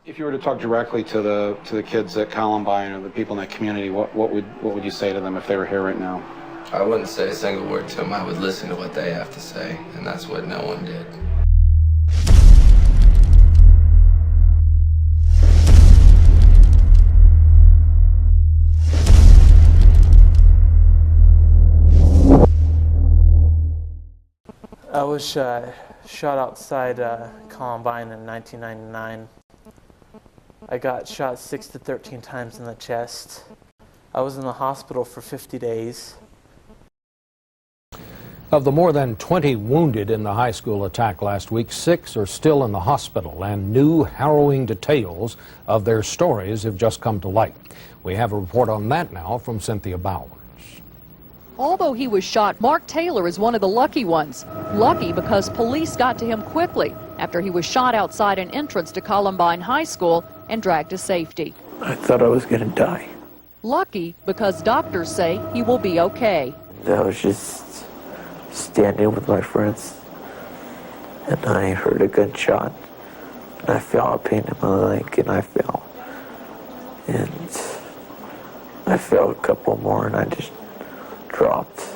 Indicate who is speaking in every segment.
Speaker 1: If you were to talk directly to the kids at Columbine or the people in that community, what would you say to them if they were here right now?
Speaker 2: I wouldn't say a single word to them. I would listen to what they have to say, and that's what no one did.
Speaker 3: I was shot outside Columbine in 1999. I got shot 6 to 13 times in the chest. I was in the hospital for 50 days.
Speaker 4: Of the more than 20 wounded in the high school attack last week, 6 are still in the hospital, and new harrowing details of their stories have just come to light. We have a report on that now from Cynthia Bowers.
Speaker 5: Although he was shot, Mark Taylor is one of the lucky ones. Lucky because police got to him quickly after he was shot outside an entrance to Columbine High School and dragged to safety.
Speaker 6: I thought I was going to die.
Speaker 5: Lucky because doctors say he will be okay.
Speaker 6: I was just standing with my friends, and I heard a gunshot, and I felt a pain in my leg, and I fell. And I fell a couple more, and I just dropped.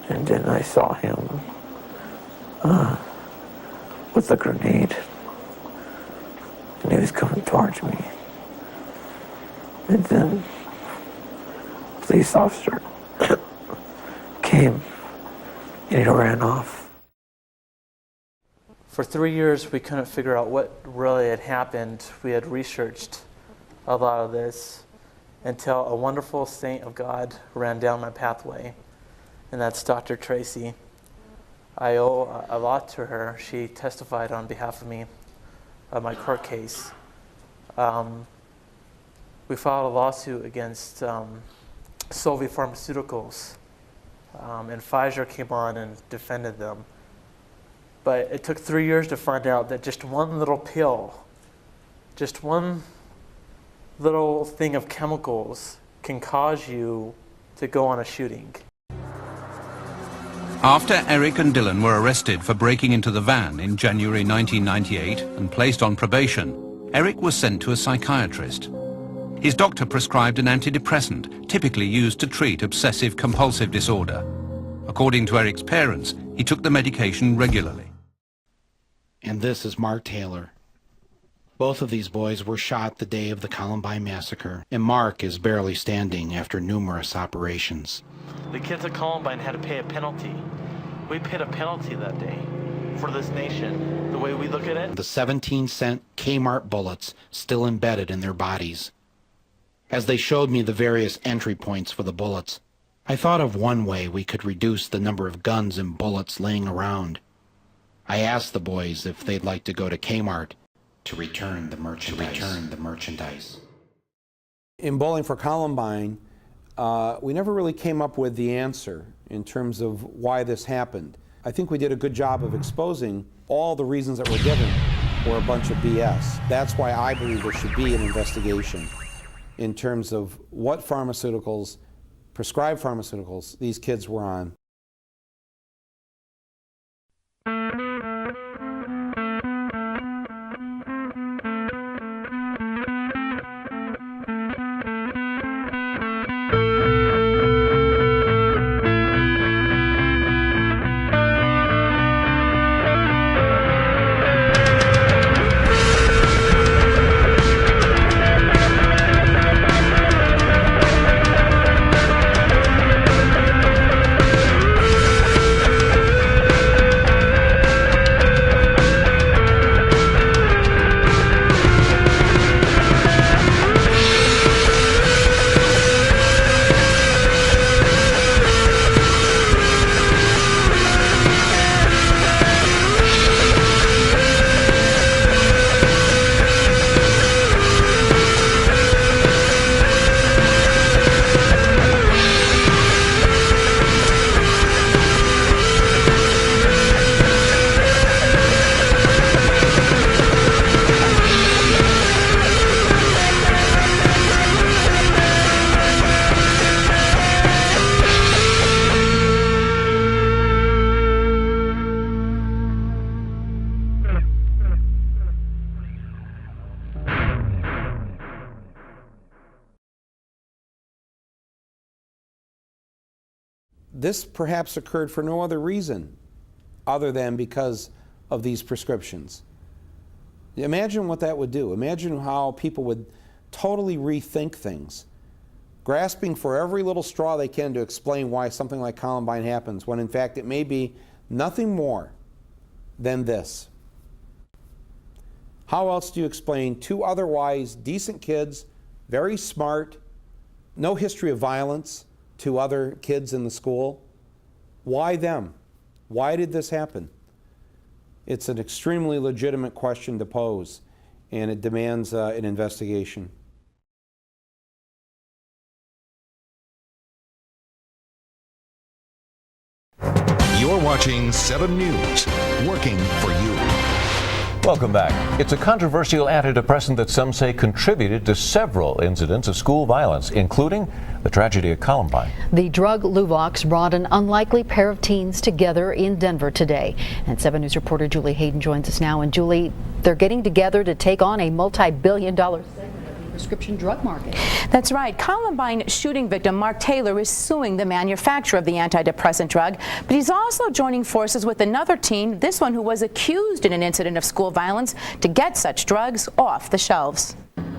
Speaker 6: And then I saw him with a grenade, and he was coming towards me. And then a police officer came, and he ran off.
Speaker 3: For 3 years, we couldn't figure out what really had happened. We had researched a lot of this until a wonderful saint of God ran down my pathway, and that's Dr. Tracy. I owe a lot to her. She testified on behalf of me of my court case. We filed a lawsuit against Solvay Pharmaceuticals, and Pfizer came on and defended them. But it took 3 years to find out that just one little pill, just one little thing of chemicals can cause you to go on a shooting.
Speaker 7: After Eric and Dylan were arrested for breaking into the van in January 1998 and placed on probation, Eric was sent to a psychiatrist. His doctor prescribed an antidepressant typically used to treat obsessive-compulsive disorder. According to Eric's parents, he took the medication regularly.
Speaker 1: And this is Mark Taylor. Both of these boys were shot the day of the Columbine massacre, and Mark is barely standing after numerous operations.
Speaker 3: The kids at Columbine had to pay a penalty. We paid a penalty that day for this nation, the way we look at it.
Speaker 1: The 17-cent Kmart bullets still embedded in their bodies. As they showed me the various entry points for the bullets, I thought of one way we could reduce the number of guns and bullets laying around. I asked the boys if they'd like to go to Kmart to return the merchandise.
Speaker 8: In Bowling for Columbine, we never really came up with the answer in terms of why this happened. I think we did a good job of exposing all the reasons that were given were a bunch of BS. That's why I believe there should be an investigation in terms of what pharmaceuticals, prescribed pharmaceuticals, these kids were on. this perhaps occurred for no other reason other than because of these prescriptions. Imagine what that would do. Imagine how people would totally rethink things, grasping for every little straw they can to explain why something like Columbine happens, when in fact it may be nothing more than this. How else do you explain two otherwise decent kids, very smart, no history of violence to other kids in the school? Why them? Why did this happen? It's an extremely legitimate question to pose, and it demands an investigation.
Speaker 9: You're watching 7 News, working for you.
Speaker 10: Welcome back. It's a controversial antidepressant that some say contributed to several incidents of school violence, including the tragedy at Columbine.
Speaker 11: The drug Luvox brought an unlikely pair of teens together in Denver today. And 7 News reporter Julie Hayden joins us now. And Julie, they're getting together to take on a multi-billion-dollar prescription drug market.
Speaker 12: That's right. Columbine shooting victim Mark Taylor is suing the manufacturer of the antidepressant drug, but he's also joining forces with another teen, this one who was accused in an incident of school violence, to get such drugs off the shelves.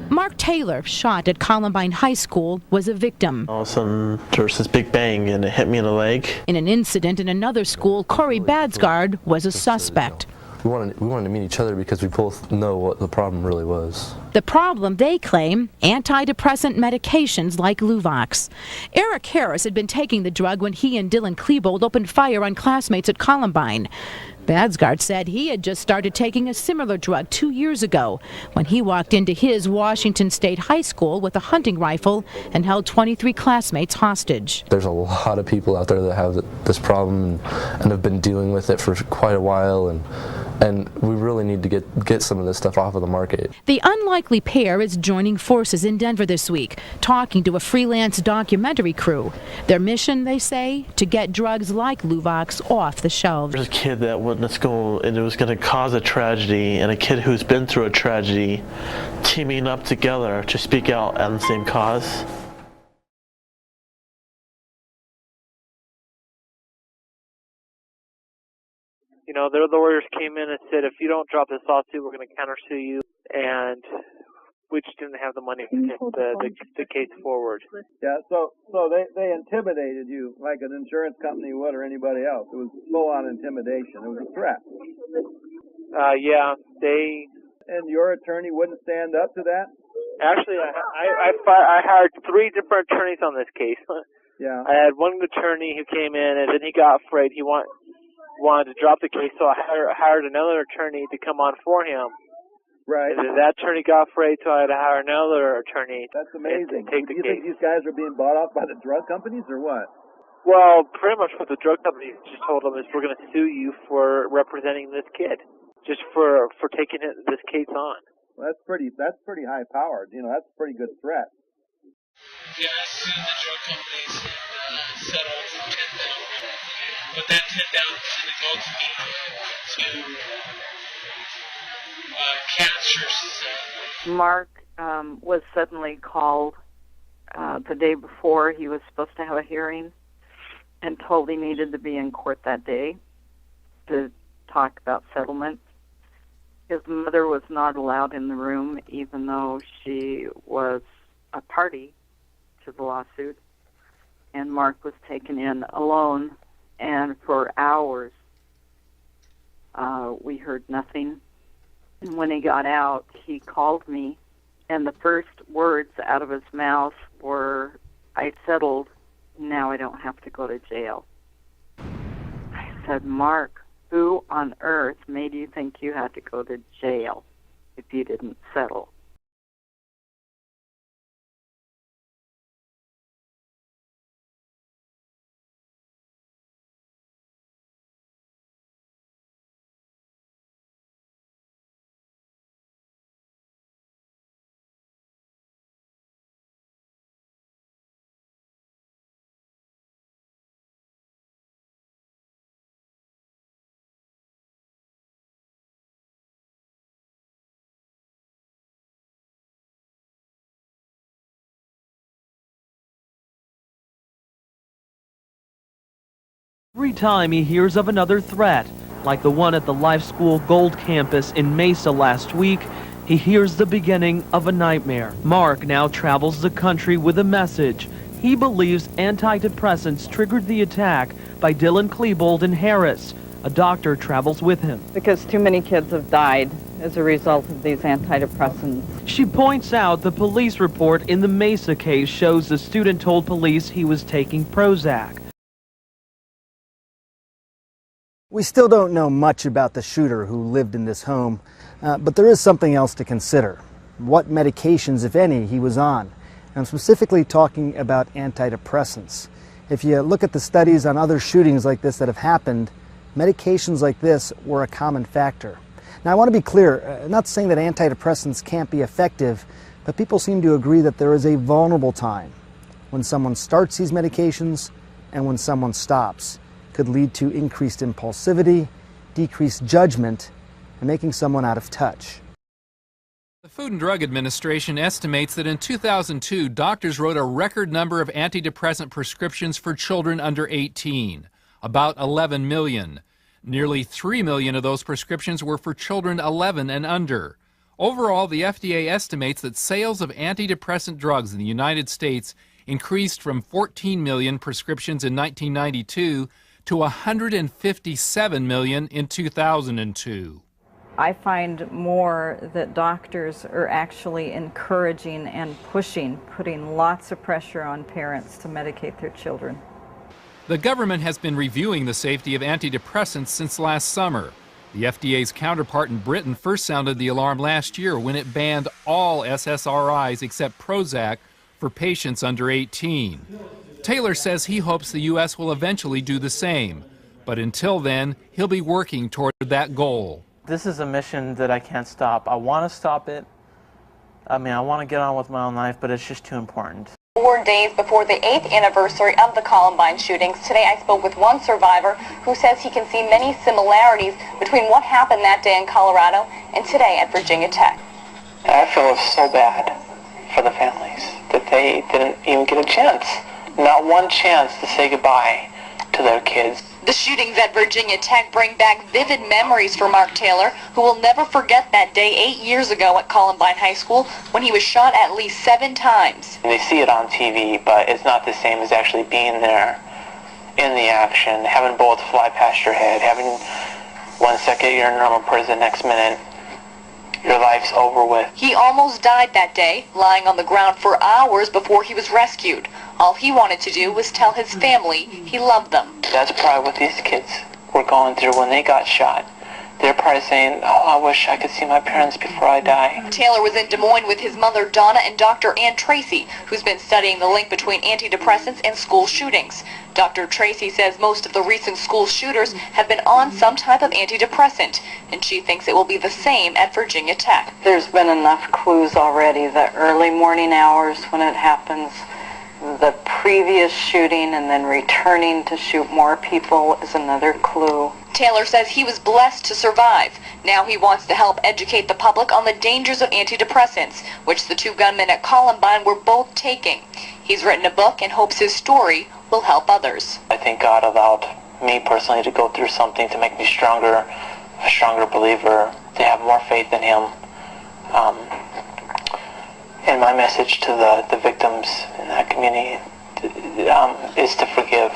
Speaker 12: Mark Taylor, shot at Columbine High School, was a victim.
Speaker 13: All of a sudden, there was this big bang and it hit me in the leg.
Speaker 12: In an incident in another school, Corey Badsgard was a suspect.
Speaker 2: We wanted to meet each other because we both know what the problem really was.
Speaker 12: The problem, they claim, antidepressant medications like Luvox. Eric Harris had been taking the drug when he and Dylan Klebold opened fire on classmates at Columbine. Badsgard said he had just started taking a similar drug 2 years ago when he walked into his Washington State High School with a hunting rifle and held 23 classmates hostage.
Speaker 2: There's a lot of people out there that have this problem and have been dealing with it for quite a while, and we really need to get some of this stuff off of the market.
Speaker 12: The unlikely pair is joining forces in Denver this week, talking to a freelance documentary crew. Their mission, they say, to get drugs like Luvox off the shelves.
Speaker 13: There's a kid that went to school and it was going to cause a tragedy, and a kid who's been through a tragedy teaming up together to speak out on the same cause.
Speaker 3: You know, their lawyers came in and said, if you don't drop this lawsuit, we're going to countersue you, and we just didn't have the money to take the case forward.
Speaker 14: Yeah, so they intimidated you like an insurance company would or anybody else. It was full-on intimidation. It was a threat.
Speaker 3: Yeah, they...
Speaker 14: And your attorney wouldn't stand up to that?
Speaker 3: Actually, I hired 3 different attorneys on this case.
Speaker 14: Yeah.
Speaker 3: I had one attorney who came in, and then he got afraid. He wanted to drop the case, so I hired another attorney to come on for him.
Speaker 14: Right.
Speaker 3: And then that attorney got afraid, so I had to hire another attorney.
Speaker 14: That's amazing.
Speaker 3: To take the
Speaker 14: Do you
Speaker 3: case.
Speaker 14: think these guys are being bought off by the drug companies or what?
Speaker 3: Well, pretty much what the drug companies just told them is, we're going to sue you for representing this kid, just for taking this case on.
Speaker 14: Well, that's pretty high powered. You know, that's a pretty good threat.
Speaker 15: Yeah, I sued the drug companies and settled for $10,000. But that $10,000 didn't go to me, to Cancer Society.
Speaker 16: Mark was suddenly called the day before he was supposed to have a hearing and told he needed to be in court that day to talk about settlement. His mother was not allowed in the room, even though she was a party to the lawsuit, and Mark was taken in alone, and for hours we heard nothing. And when he got out, he called me, and the first words out of his mouth were, "I settled, now I don't have to go to jail." I said, "Mark, who on earth made you think you had to go to jail if you didn't settle?"
Speaker 17: Every time he hears of another threat, like the one at the Life School Gold Campus in Mesa last week, he hears the beginning of a nightmare. Mark now travels the country with a message. He believes antidepressants triggered the attack by Dylan Klebold in Harris. A doctor travels with him.
Speaker 18: Because too many kids have died as a result of these antidepressants.
Speaker 17: She points out the police report in the Mesa case shows the student told police he was taking Prozac.
Speaker 19: We still don't know much about the shooter who lived in this home, but there is something else to consider. What medications, if any, he was on. I'm specifically talking about antidepressants. If you look at the studies on other shootings like this that have happened, medications like this were a common factor. Now, I want to be clear, I'm not saying that antidepressants can't be effective, but people seem to agree that there is a vulnerable time when someone starts these medications and when someone stops. Could lead to increased impulsivity, decreased judgment, and making someone out of touch.
Speaker 20: The Food and Drug Administration estimates that in 2002, doctors wrote a record number of antidepressant prescriptions for children under 18, about 11 million. Nearly 3 million of those prescriptions were for children 11 and under. Overall, the FDA estimates that sales of antidepressant drugs in the United States increased from 14 million prescriptions in 1992 to 157 million in 2002.
Speaker 18: I find more that doctors are actually encouraging and putting lots of pressure on parents to medicate their children.
Speaker 20: The government has been reviewing the safety of antidepressants since last summer. The FDA's counterpart in Britain first sounded the alarm last year when it banned all SSRIs except Prozac for patients under 18. Taylor says he hopes the U.S. will eventually do the same, but until then, he'll be working toward that goal.
Speaker 3: This is a mission that I can't stop. I want to stop it. I want to get on with my own life, but it's just too important.
Speaker 21: 4 days before the 8th anniversary of the Columbine shootings, today I spoke with one survivor who says he can see many similarities between what happened that day in Colorado and today at Virginia Tech.
Speaker 6: I feel so bad for the families that they didn't even get a chance. Not one chance to say goodbye to their kids.
Speaker 21: The shootings at Virginia Tech bring back vivid memories for Mark Taylor, who will never forget that day 8 years ago at Columbine High School when he was shot at least 7 times.
Speaker 6: They see it on TV, but it's not the same as actually being there in the action, having bullets fly past your head, having 1 second you're in normal prison, next minute your life's over with.
Speaker 21: He almost died that day, lying on the ground for hours before he was rescued. All he wanted to do was tell his family he loved them.
Speaker 6: That's probably what these kids were going through when they got shot. They're probably saying, oh, I wish I could see my parents before I die.
Speaker 21: Taylor was in Des Moines with his mother, Donna, and Dr. Ann Tracy, who's been studying the link between antidepressants and school shootings. Dr. Tracy says most of the recent school shooters have been on some type of antidepressant, and she thinks it will be the same at Virginia Tech.
Speaker 18: There's been enough clues already. The early morning hours when it happens, the previous shooting, and then returning to shoot more people is another clue.
Speaker 21: Taylor says he was blessed to survive. Now he wants to help educate the public on the dangers of antidepressants, which the 2 gunmen at Columbine were both taking. He's written a book and hopes his story will help others.
Speaker 6: I think God allowed me personally to go through something to make me stronger, a stronger believer, to have more faith in Him. And my message to the victims in that community is to forgive.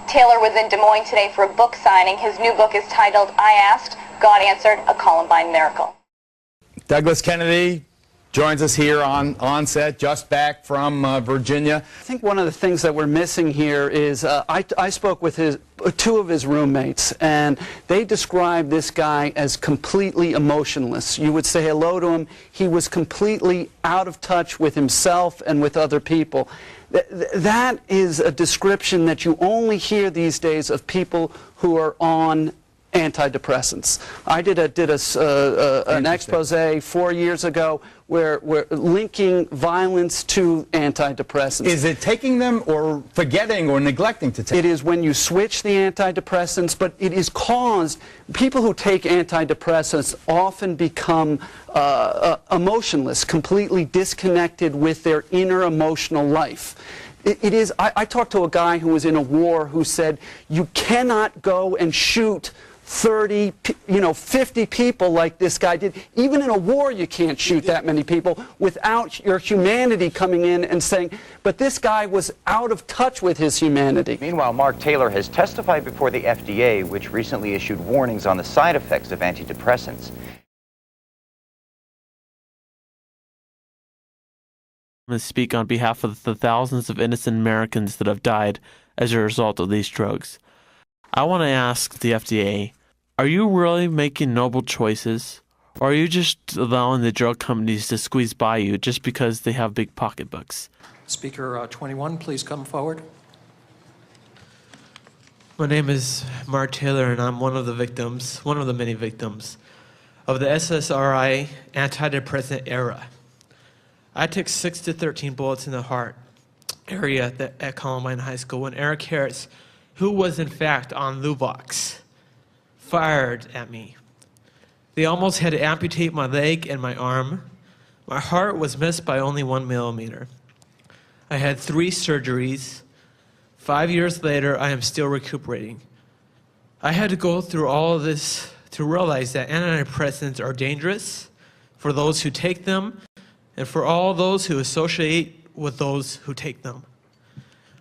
Speaker 21: Taylor was in Des Moines today for a book signing. His new book is titled, I Asked, God Answered, A Columbine Miracle.
Speaker 22: Douglas Kennedy joins us here on set, just back from Virginia.
Speaker 23: I think one of the things that we're missing here is I spoke with 2 of his roommates, and they described this guy as completely emotionless. You would say hello to him. He was completely out of touch with himself and with other people. That is a description that you only hear these days of people who are on antidepressants. I did an expose 4 years ago where we're linking violence to antidepressants.
Speaker 22: Is it taking them or forgetting or neglecting to take?
Speaker 23: It is when you switch the antidepressants, but it is caused, people who take antidepressants often become emotionless, completely disconnected with their inner emotional life. It is. I talked to a guy who was in a war who said, you cannot go and shoot 30, 50 people like this guy did. Even in a war, you can't shoot that many people without your humanity coming in and saying, but this guy was out of touch with his humanity.
Speaker 4: Meanwhile, Mark Taylor has testified before the FDA, which recently issued warnings on the side effects of antidepressants.
Speaker 13: I'm going to speak on behalf of the thousands of innocent Americans that have died as a result of these drugs. I want to ask the FDA, are you really making noble choices, or are you just allowing the drug companies to squeeze by you just because they have big pocketbooks?
Speaker 5: Speaker 21, please come forward.
Speaker 13: My name is Mark Taylor, and I'm one of the many victims of the SSRI antidepressant era. I took 6 to 13 bullets in the heart area at Columbine High School when Eric Harris, who was in fact on Luvox, fired at me. They almost had to amputate my leg and my arm. My heart was missed by only 1 millimeter. I had 3 surgeries. 5 years later, I am still recuperating. I had to go through all of this to realize that antidepressants are dangerous for those who take them and for all those who associate with those who take them.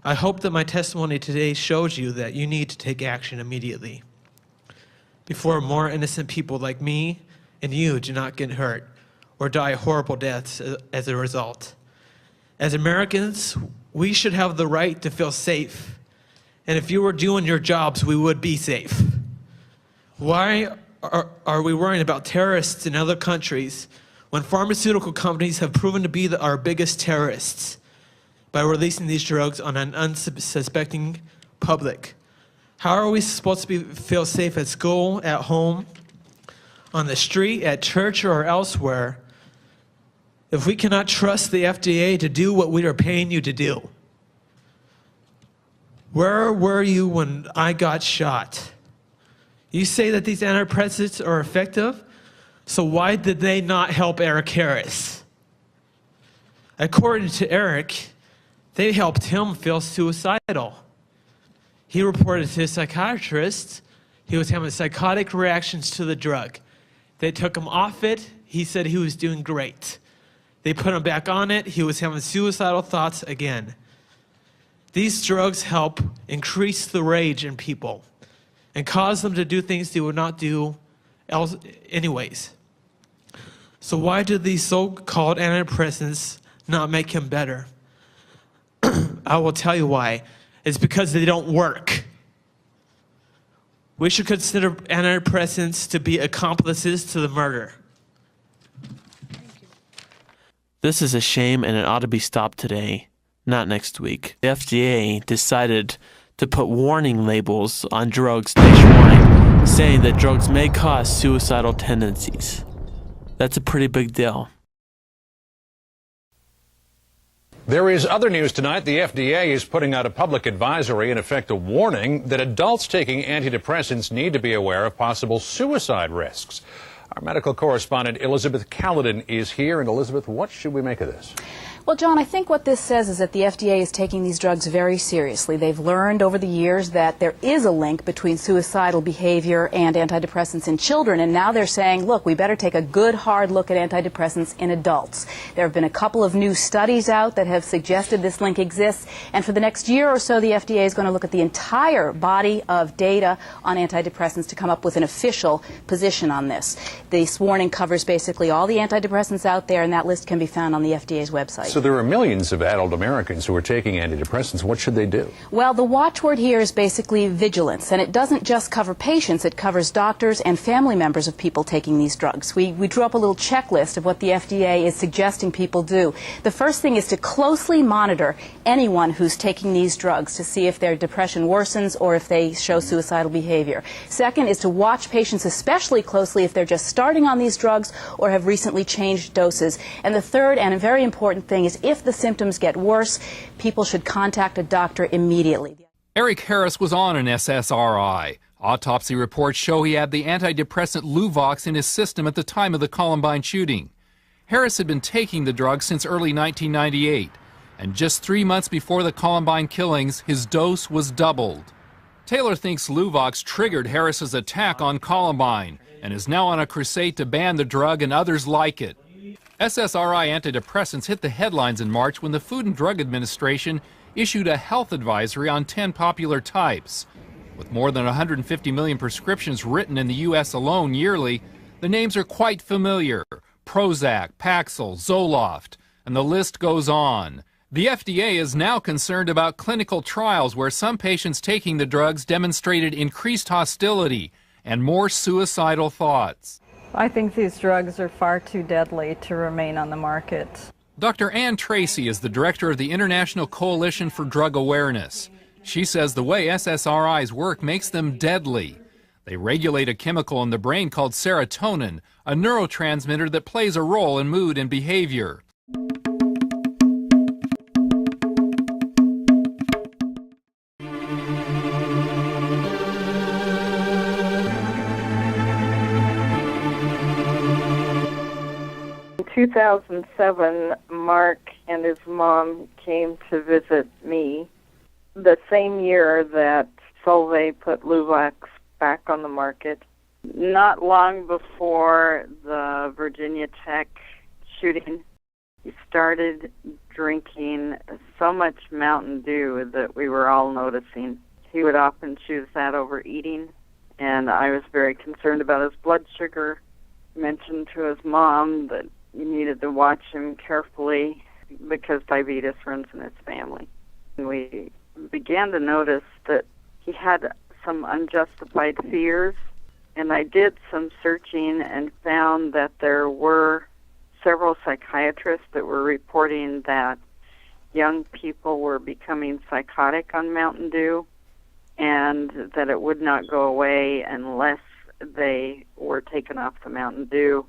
Speaker 13: I hope that my testimony today shows you that you need to take action immediately before more innocent people like me and you do not get hurt or die horrible deaths as a result. As Americans, we should have the right to feel safe. And if you were doing your jobs, we would be safe. Why are we worrying about terrorists in other countries when pharmaceutical companies have proven to be our biggest terrorists by releasing these drugs on an unsuspecting public? How are we supposed to feel safe at school, at home, on the street, at church, or elsewhere if we cannot trust the FDA to do what we are paying you to do? Where were you when I got shot? You say that these antidepressants are effective, so why did they not help Eric Harris? According to Eric, they helped him feel suicidal. He reported to his psychiatrist he was having psychotic reactions to the drug. They took him off it. He said he was doing great. They put him back on it. He was having suicidal thoughts again. These drugs help increase the rage in people and cause them to do things they would not do else anyways. So why do these so-called antidepressants not make him better? I will tell you why. It's because they don't work. We should consider antidepressants to be accomplices to the murder. This is a shame, and it ought to be stopped today, not next week. The FDA decided to put warning labels on drugs nationwide, saying that drugs may cause suicidal tendencies. That's a pretty big deal.
Speaker 7: There is other news tonight. The FDA is putting out a public advisory, in effect a warning, that adults taking antidepressants need to be aware of possible suicide risks. Our medical correspondent Elizabeth Caledon is here. And Elizabeth, what should we make of this?
Speaker 24: Well, John, I think what this says is that the FDA is taking these drugs very seriously. They've learned over the years that there is a link between suicidal behavior and antidepressants in children, and now they're saying, look, we better take a good hard look at antidepressants in adults. There have been a couple of new studies out that have suggested this link exists, and for the next year or so, the FDA is going to look at the entire body of data on antidepressants to come up with an official position on this. This warning covers basically all the antidepressants out there, and that list can be found on the FDA's website.
Speaker 7: So there are millions of adult Americans who are taking antidepressants. What should they do?
Speaker 24: Well, the watchword here is basically vigilance, and it doesn't just cover patients, it covers doctors and family members of people taking these drugs. We drew up a little checklist of what the FDA is suggesting people do. The first thing is to closely monitor anyone who's taking these drugs to see if their depression worsens or if they show suicidal behavior. Second is to watch patients especially closely if they're just starting on these drugs or have recently changed doses. And the third and a very important thing is if the symptoms get worse, people should contact a doctor immediately.
Speaker 20: Eric Harris was on an SSRI. Autopsy reports show he had the antidepressant Luvox in his system at the time of the Columbine shooting. Harris had been taking the drug since early 1998. And just 3 months before the Columbine killings, his dose was doubled. Taylor thinks Luvox triggered Harris's attack on Columbine and is now on a crusade to ban the drug and others like it. SSRI antidepressants hit the headlines in March when the Food and Drug Administration issued a health advisory on 10 popular types. With more than 150 million prescriptions written in the U.S. alone yearly, the names are quite familiar: Prozac, Paxil, Zoloft, and the list goes on. The FDA is now concerned about clinical trials where some patients taking the drugs demonstrated increased hostility and more suicidal thoughts.
Speaker 1: I think these drugs are far too deadly to remain on the market.
Speaker 20: Dr. Ann Tracy is the director of the International Coalition for Drug Awareness. She says the way SSRIs work makes them deadly. They regulate a chemical in the brain called serotonin, a neurotransmitter that plays a role in mood and behavior.
Speaker 16: In 2007, Mark and his mom came to visit me the same year that Solvay put Luvox back on the market. Not long before the Virginia Tech shooting, he started drinking so much Mountain Dew that we were all noticing. He would often choose that over eating, and I was very concerned about his blood sugar. Mentioned to his mom that you needed to watch him carefully because diabetes runs in his family. And we began to notice that he had some unjustified fears, and I did some searching and found that there were several psychiatrists that were reporting that young people were becoming psychotic on Mountain Dew and that it would not go away unless they were taken off the Mountain Dew.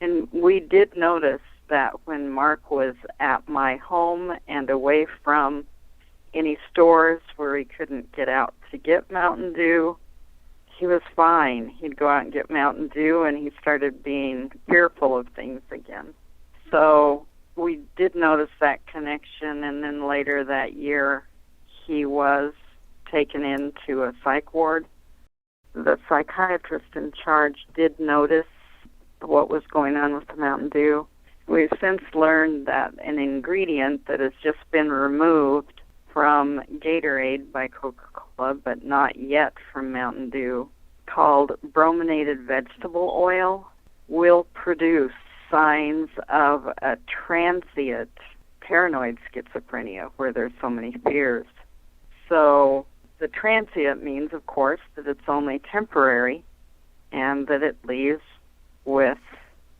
Speaker 16: And we did notice that when Mark was at my home and away from any stores where he couldn't get out to get Mountain Dew, he was fine. He'd go out and get Mountain Dew, and he started being fearful of things again. So we did notice that connection, and then later that year, he was taken into a psych ward. The psychiatrist in charge did notice what was going on with the Mountain Dew. We've since learned that an ingredient that has just been removed from Gatorade by Coca-Cola, but not yet from Mountain Dew, called brominated vegetable oil, will produce signs of a transient paranoid schizophrenia where there's so many fears. So the transient means, of course, that it's only temporary and that it leaves with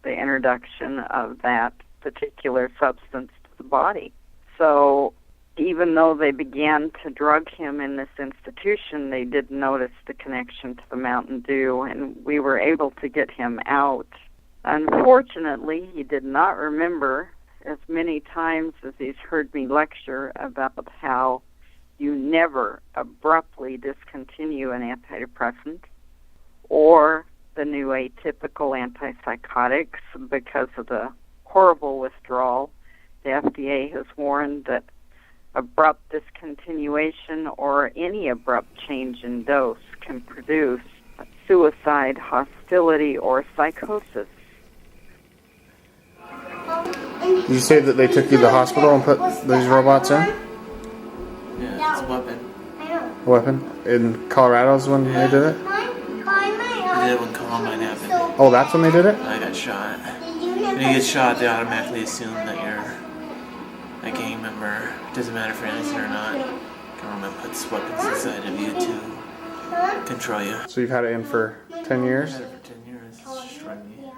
Speaker 16: the introduction of that particular substance to the body. So even though they began to drug him in this institution, they did notice the connection to the Mountain Dew, and we were able to get him out. Unfortunately, he did not remember as many times as he's heard me lecture about how you never abruptly discontinue an antidepressant or the new atypical antipsychotics because of the horrible withdrawal. The FDA has warned that abrupt discontinuation or any abrupt change in dose can produce suicide, hostility, or psychosis.
Speaker 8: Did you say that they took you to the hospital and put these robots in?
Speaker 3: Yeah, it's a weapon.
Speaker 8: A weapon? In Colorado's when they did it?
Speaker 3: They did it when Columbine happened.
Speaker 8: Oh, that's when they did it?
Speaker 3: I got shot. When you get shot, they automatically assume that you're a gang member. It doesn't matter if you're innocent or not. Government puts weapons inside of you to control you.
Speaker 8: So you've had it in for 10 years?
Speaker 3: I've had it for 10 years. It's destroyed me.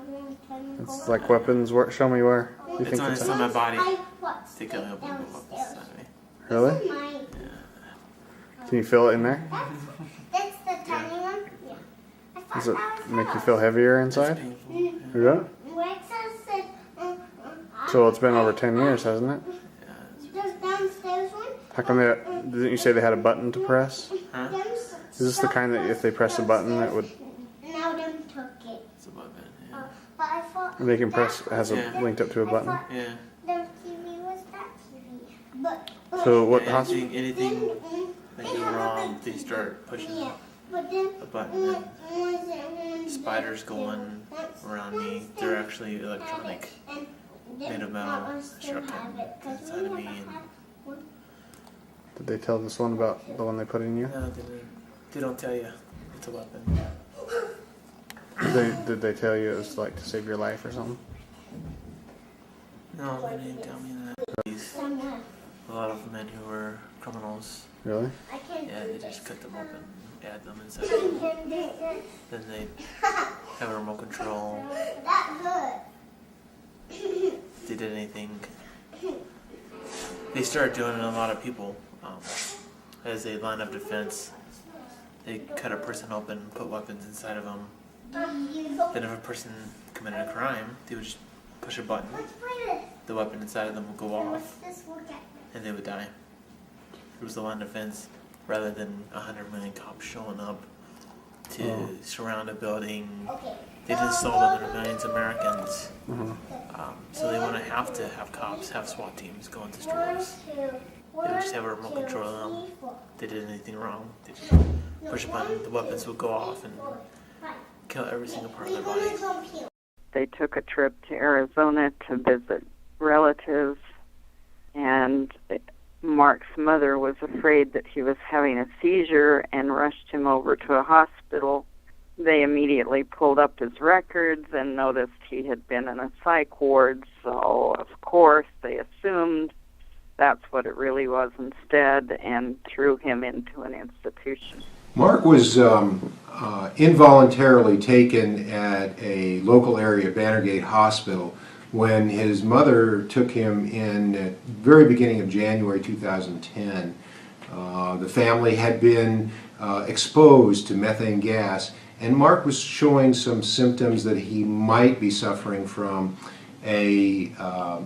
Speaker 8: It's like weapons. Show me where you think
Speaker 3: It's on my body. They got a bunch of weapons inside of me.
Speaker 8: Really?
Speaker 3: Yeah.
Speaker 8: Can you feel it in there?
Speaker 9: That's the tiny one? Yeah.
Speaker 8: Does it make you feel heavier inside? Yeah? So it's been over 10 years, hasn't it? How come didn't you say they had a button to press?
Speaker 3: Huh?
Speaker 8: Is this the kind that if they press a button it would...
Speaker 9: Now them took it.
Speaker 3: It's a weapon, yeah.
Speaker 9: But I thought
Speaker 8: They can press, it has
Speaker 3: Yeah.
Speaker 8: linked up to a button?
Speaker 3: Yeah.
Speaker 9: the TV was that TV.
Speaker 8: So what
Speaker 3: Anything that goes wrong, they start pushing a button and spiders going around me. They're actually electronic, made of metal, start coming inside of me.
Speaker 8: Did they tell this one about the one they put in you?
Speaker 3: No, they don't tell you it's a weapon.
Speaker 8: Did they tell you it was like to save your life or something?
Speaker 3: No, they didn't tell me that. A lot of men who were criminals.
Speaker 8: Really?
Speaker 3: Yeah, they just cut them open, add them inside of them. Then they have a remote control. They did anything. They started doing it on a lot of people. As a line of defense, they cut a person open, put weapons inside of them. Then if a person committed a crime, they would just push a button. The weapon inside of them would go off, and they would die. It was the line of defense, rather than 100 million cops showing up to surround a building. They just sold them to millions of Americans. So they want to have cops, have SWAT teams go into stores. They would just have a remote control of them. If they did anything wrong, they just push a button, the weapons would go off and kill every single part of their body.
Speaker 16: They took a trip to Arizona to visit relatives, and Mark's mother was afraid that he was having a seizure and rushed him over to a hospital. They immediately pulled up his records and noticed he had been in a psych ward, so of course they assumed that's what it really was instead and threw him into an institution.
Speaker 2: Mark was involuntarily taken at a local area Bannergate Hospital when his mother took him in at the very beginning of January 2010. The family had been exposed to methane gas, and Mark was showing some symptoms that he might be suffering from a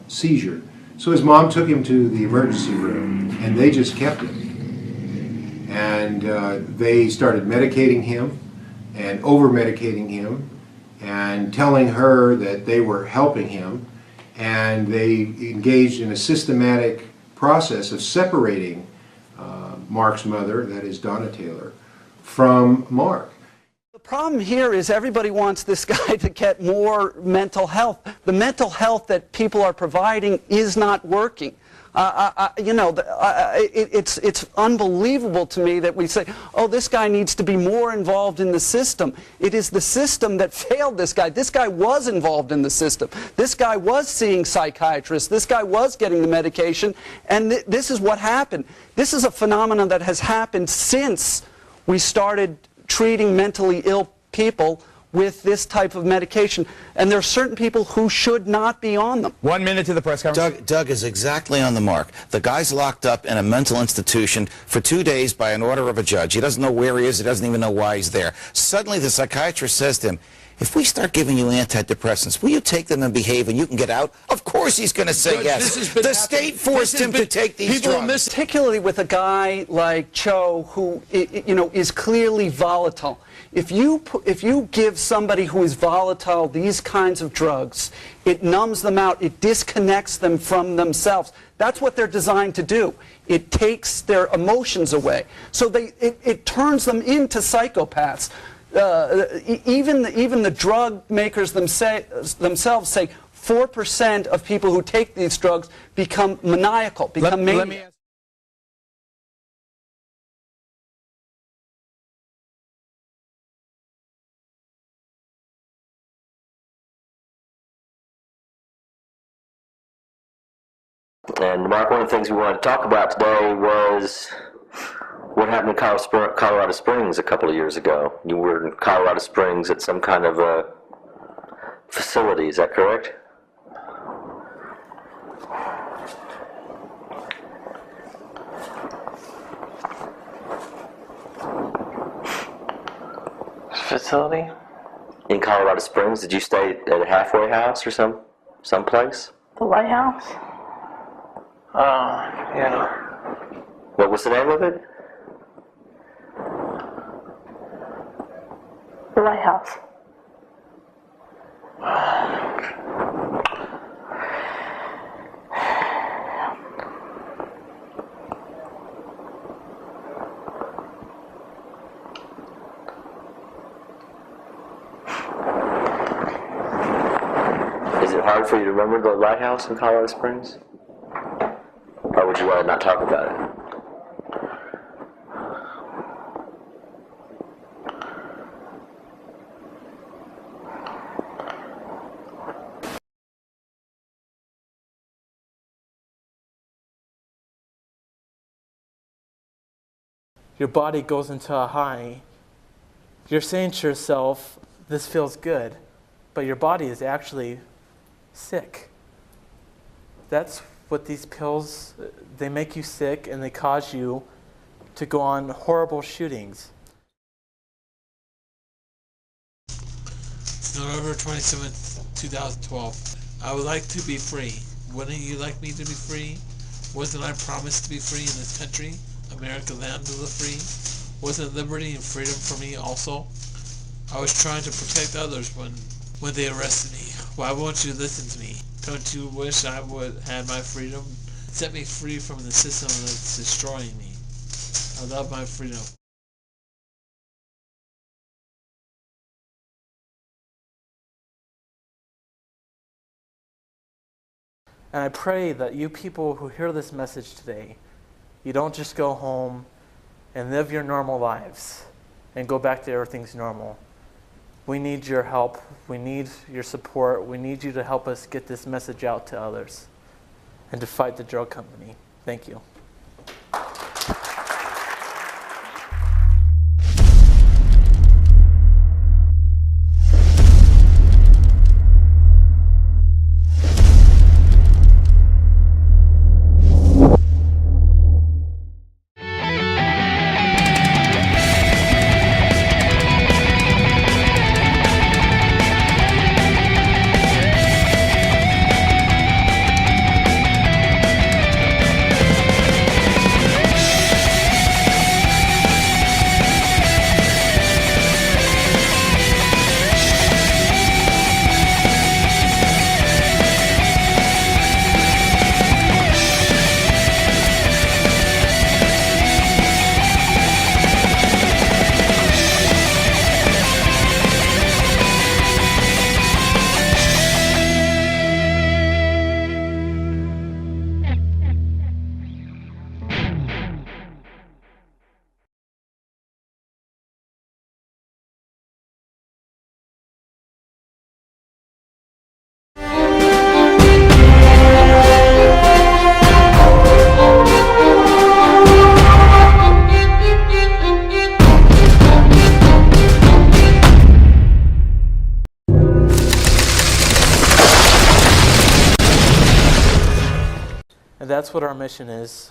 Speaker 2: seizure. So his mom took him to the emergency room, and they just kept him. And they started medicating him and over-medicating him and telling her that they were helping him, and they engaged in a systematic process of separating Mark's mother, that is Donna Taylor, from Mark.
Speaker 23: The problem here is everybody wants this guy to get more mental health. The mental health that people are providing is not working. It's unbelievable to me that we say, oh, this guy needs to be more involved in the system. It is the system that failed this guy. This guy was involved in the system. This guy was seeing psychiatrists. This guy was getting the medication, and this is what happened. This is a phenomenon that has happened since we started treating mentally ill people with this type of medication. And there are certain people who should not be on them.
Speaker 22: 1 minute to the press conference.
Speaker 10: Doug is exactly on the mark. The guy's locked up in a mental institution for 2 days by an order of a judge. He doesn't know where he is. He doesn't even know why he's there. Suddenly the psychiatrist says to him, if we start giving you antidepressants, will you take them and behave and you can get out? Of course he's going to say yes. The state forced him to take these drugs.
Speaker 23: Particularly with a guy like Cho, who is clearly volatile. If you give somebody who is volatile these kinds of drugs, it numbs them out. It disconnects them from themselves. That's what they're designed to do. It takes their emotions away. So it turns them into psychopaths. Even the drug makers themselves say 4% of people who take these drugs become maniacal, become maniacs.
Speaker 11: And Mark, one of the things we wanted to talk about today was what happened in Colorado Springs a couple of years ago. You were in Colorado Springs at some kind of a facility, is that correct?
Speaker 3: Facility?
Speaker 11: In Colorado Springs, did you stay at a halfway house or someplace?
Speaker 16: The lighthouse?
Speaker 3: Yeah.
Speaker 11: What was the name of it?
Speaker 16: The lighthouse.
Speaker 11: hard for you to remember the lighthouse in Colorado Springs? Or would you rather not talk about it?
Speaker 3: Your body goes into a high. You're saying to yourself, this feels good, but your body is actually sick. That's what these pills, they make you sick and they cause you to go on horrible shootings.
Speaker 12: November 27th, 2012. I would like to be free. Wouldn't you like me to be free? Wasn't I promised to be free in this country? America, land of the free? Wasn't liberty and freedom for me also? I was trying to protect others when they arrested me. Why won't you listen to me? Don't you wish I would have my freedom? Set me free from the system that's destroying me. I love my freedom.
Speaker 3: And I pray that you people who hear this message today, you don't just go home and live your normal lives and go back to everything's normal. We need your help. We need your support. We need you to help us get this message out to others and to fight the drug company. Thank you. And that's what our mission is.